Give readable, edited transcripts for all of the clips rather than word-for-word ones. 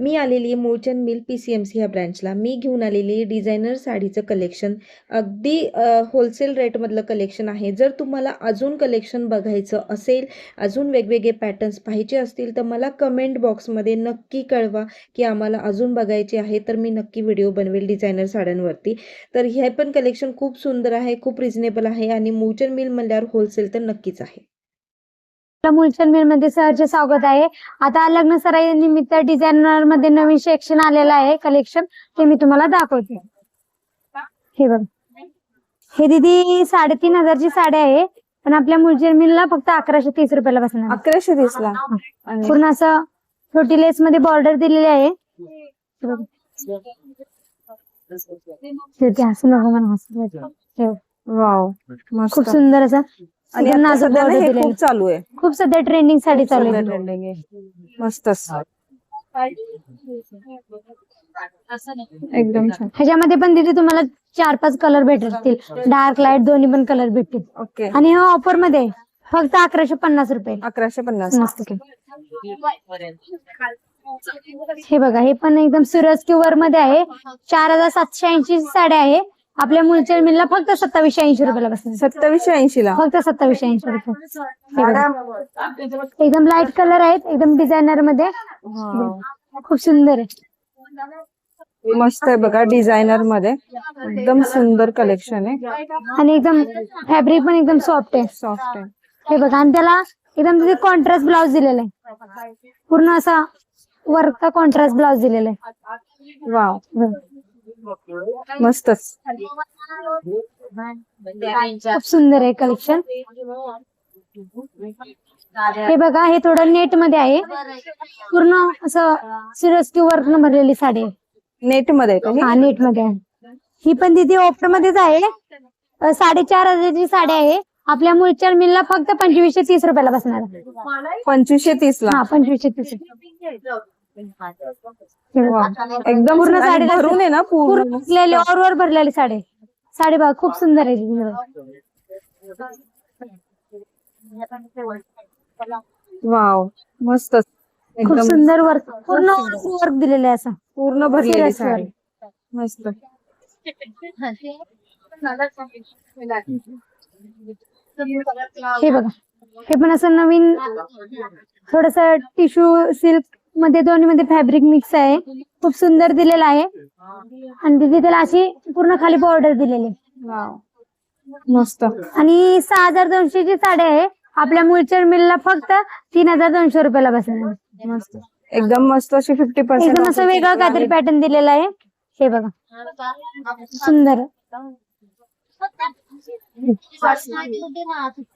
मी आलेली Mulchand mill PCMC ह्या ब्रँचला. मी घेऊन आलेली डिझायनर साडीचं कलेक्शन. अगदी होलसेल रेटमधलं कलेक्शन आहे. जर तुम्हाला अजून कलेक्शन बघायचं असेल, अजून वेगवेगळे पॅटर्न्स पाहिजे असतील तर मला कमेंट बॉक्समध्ये नक्की कळवा की आम्हाला अजून बघायचे आहे, तर मी नक्की व्हिडिओ बनवेल डिझायनर साड्यांवरती. तर हे पण कलेक्शन खूप सुंदर आहे, खूप रिजनेबल आहे आणि मूळचंद मिल म्हणल्यावर होलसेल तर नक्कीच आहे. मूळचंद मिल मध्ये सहर्ष स्वागत आहे. आता लग्न सराई निमित्त डिझायनर मध्ये नवीन सेक्शन आलेलं आहे कलेक्शन, ते मी तुम्हाला दाखवते. हे बघ, हे दीदी 3,500ची साडी आहे, पण आपल्या मूळचंद मिलला फक्त 1130 रुपयाला बसणार. 1130 ला पूर्ण असं छोटी लेस मध्ये बॉर्डर दिलेली आहे. वाव, खूप सुंदर असं आणि एकदम आता नाजूक सध्या border हे दिलेली. खूप चालू आहे. खूप सध्या ट्रेंडिंग साडी चालू आहे. ट्रेंडिंग आहे. मस्तच, एकदम छान. ह्याच्यामध्ये पण तिथे तुम्हाला 4-5 कलर भेटतील, डार्क लाईट दोन्ही पण कलर भेटतील. ओके, आणि हा ऑफर मध्ये आहे. फक्त 1150 रुपये. 1150. मस्त. हे बघा, हे पण एकदम सुरज क्यूवर मध्ये आहे. 4,780 साडी आहे. आपल्या मूळचंद मिलला फक्त 2780 रुपयाला बसणार. 2780 ला फक्त 2780 रुपये. हे बघा, एकदम लाईट कलर आहेत, एकदम डिझायनर मध्ये. खूप सुंदर आहे. मस्त आहे बघा, डिझायनर मध्ये एकदम सुंदर कलेक्शन आहे आणि एकदम फॅब्रिक पण एकदम सॉफ्ट आहे. सॉफ्ट आहे. हे बघा, आणि त्याला एकदम तिथे कॉन्ट्रास्ट ब्लाउज दिलेला आहे. पूर्ण असा वर्कचा कॉन्ट्रास्ट ब्लाउज दिलेला आहे. वाव, मस्तच. खूप सुंदर आहे कलेक्शन. हे बघा, हे थोडं नेट मध्ये आहे. पूर्ण असं सिरस्की वर्क न भरलेली साडी आहे. नेट मध्ये आहे का हा, हे? नेट मध्ये आहे. ही पण तिथे ऑफर मध्येच आहे. 4,500ची साडी आहे. आपल्या मूळचंद मिलला फक्त 2530 रुपयाला बसणार. 2530 ला. हा, 2530. एकदम पूर्ण आणि साडी भरून आहे ना पूर्ण. पूर्ण ऑर भरलेली साडी. साडी बघा, खूप सुंदर आहे. वाव, मस्तच. खूप एकदम सुंदर वर्क, पूर्ण वर्क दिलेलं आहे असं. पूर्ण भरलेली Serious साडी. work. मस्त. हे बघा, हे पण असं नवीन थोडस टिश्यू सिल्क मध्ये दोन्ही मध्ये फॅब्रिक मिक्स आहे. खूप सुंदर दिलेलं आहे. आणि तिथे त्याला अशी पूर्ण खाली बॉर्डर दिलेली आहे. वाव, मस्त. आणि 6,200ची साडी आहे. आपल्या मूळचंद मिलला फक्त 3,200 रुपयाला बसणार. मस्त, एकदम मस्त अशी 50% एकदम असं वेगळं काहीतरी पॅटर्न दिलेला आहे. हे बघा, सुंदर.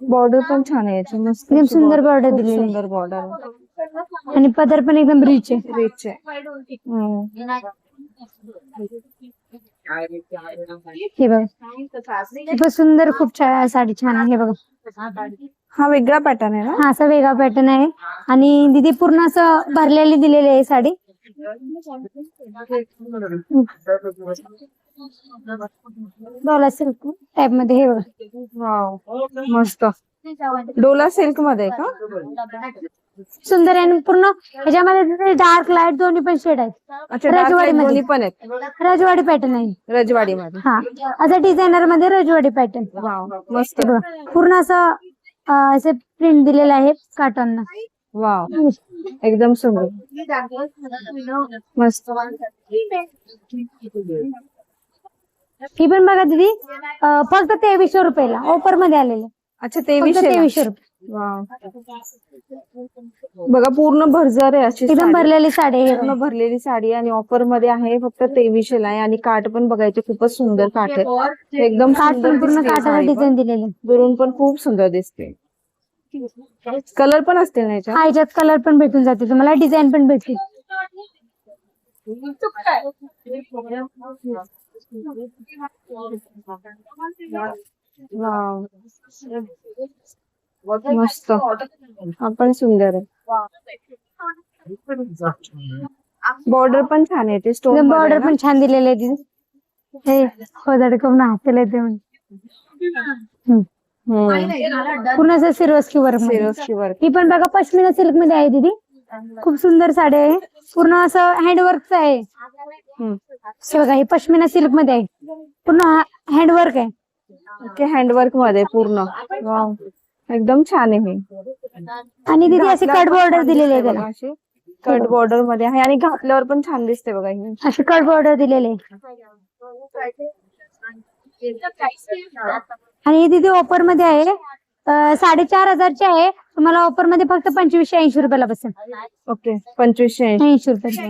बॉर्डर पण छान आहे याची. मस्त एकदम सुंदर बॉर्डर खूप दिलेली आहे. सुंदर बॉर्डर आणि पदर पण एकदम रिच आहे. रिच आहे. हे बघा, हे पण सुंदर, खूप साडी छान आहे. हे बघा, हा वेगळा पॅटर्न आहे ना. हा असा वेगळा पॅटर्न आहे. आणि दीदी पूर्ण असं भरलेली दिलेली आहे साडी. डोला सिल्क टाइप मध्ये. हे बघा, वाव, मस्त. डोला सिल्क मध्ये आहे का? सुंदर आहे. आणि पूर्ण ह्याच्यामध्ये डार्क लाईट दोन्ही पण शेड आहेत. अच्छा, dark रजवाडी light मध्ये. दोन्ही पण आहेत रजवाडी पॅटर्न आहे. रजवाडी मध्ये. हा, असं डिझायनर मध्ये रजवाडी पॅटर्न. वाव, मस्त. पूर्ण असं असे प्रिंट दिलेलं आहे काटॉन. वाव, एकदम सुंदर, मस्त. ही पण बघा दीदी, फक्त 2300 रुपयाला ऑफर मध्ये आलेले. अच्छा, फक्त 2300 रुपये. वाव, बघा पूर्ण भरजर आहे अशी एकदम साडी. भरलेली साडी आहे. पूर्ण भरलेली साडी आणि ऑफर मध्ये आहे. फक्त 2300 ला आहे. आणि काठ पण बघायचे, खूपच सुंदर काठ आहे. एकदम काठ सुंदर पण पूर्ण दिसते काठाला साडी पण. डिझाईन दिलेली. दुरून पण खूप सुंदर दिसते. कलर पण असतील ना याच्यात? हा, ह्याच्यात कलर पण भेटून जाते तुम्हाला, डिझाईन पण भेटतील. वाव, मस्त. हा पण सुंदर आहे. बॉर्डर पण छान आहे. ते स्टोन बॉर्डर पण छान दिलेले आहे दीदी. हे खोदड करून हाताला येते म्हणजे. पूर्ण असं सिरोस्की वर्क. Swarovski work. ही पण बघा पश्मिना सिल्क मध्ये आहे दीदी. खूप सुंदर साडी आहे, पूर्ण असं हँडवर्क आहे. हे बघा, ही पश्मिना सिल्क मध्ये आहे, पूर्ण हँडवर्क आहे. ओके, हँडवर्क मध्ये पूर्ण. वाव, एकदम छान आहे हे. आणि तिथे असे कट बॉर्डर दिलेले आहे त्याला, कट बॉर्डर मध्ये आहे आणि घातल्यावर पण छान दिसते बघा हे. असे कट बॉर्डर दिलेले आहे. आणि हे तिथे ऑफर मध्ये आहे, 4,500ची आहे. तुम्हाला ऑफर मध्ये फक्त 2580 रुपयाला बसेल. ओके, 2580. 80 रुपये.